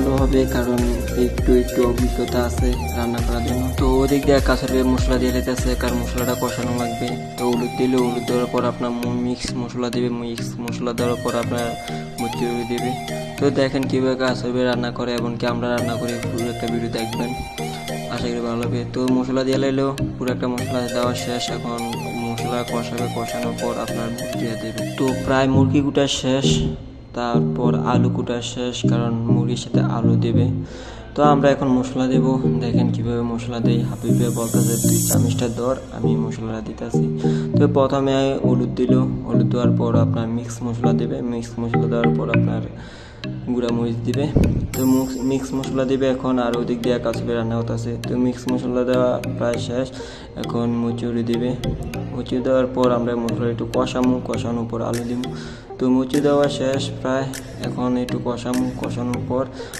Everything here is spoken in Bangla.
ভালো হবে, কারণ একটু একটু অভিজ্ঞতা আছে রান্না করার জন্য। তো ওদিক দিয়ে কাঁচার মশলা দিয়ে লেতেছে, কারণ মশলাটা কষানো লাগবে। তো হলুদ দিলে, হলুদ দেওয়ার পর আপনার মিক্স মশলা দেবে, মিক্স মশলা দেওয়ার পর আপনার মুচি দেবে। তো দেখেন কীভাবে কাঁচার রান্না করে এবং কি আমরা রান্না করি, পুরো একটা ভিডিও দেখবেন, আশা করি ভালো হবে। তো মশলা দিয়ে লাইলেও পুরো একটা মশলা দেওয়া শেষ। এখন মশলা কষাবে, কষানোর পর আপনার মুরগি দিয়ে দেবে। তো প্রায় মুরগি কুটা শেষ, তারপর আলু কুটা শেষ, কারণ মুরগির সাথে আলু দেবে। তো আমরা এখন মশলা দেব, দেখেন কিভাবে মশলা দেই। হাবিবে বলতেছে 2 চামচটা দর, আমি মশলাটা দিতেছি। তো প্রথমে হলুদ দিল, হলুদ দেওয়ার পর আপনার মিক্স মশলা দেবে, মিক্স মশলা দেওয়ার পর আপনার গুঁড়া মরিচ দিবে। তো মিক্স মশলা দিবে এখন, আর ওদিক দিয়ে কাঁচুপি রান্না হতেছে। তো মিক্স মশলা দেওয়া প্রায় শেষ, এখন মুচুরি দিবে। মুচি দেওয়ার পর আমরা মশলা একটু কষানোর পর আলু দিব। তো মুচি দেওয়া শেষ প্রায়, এখন একটু কষানোর পর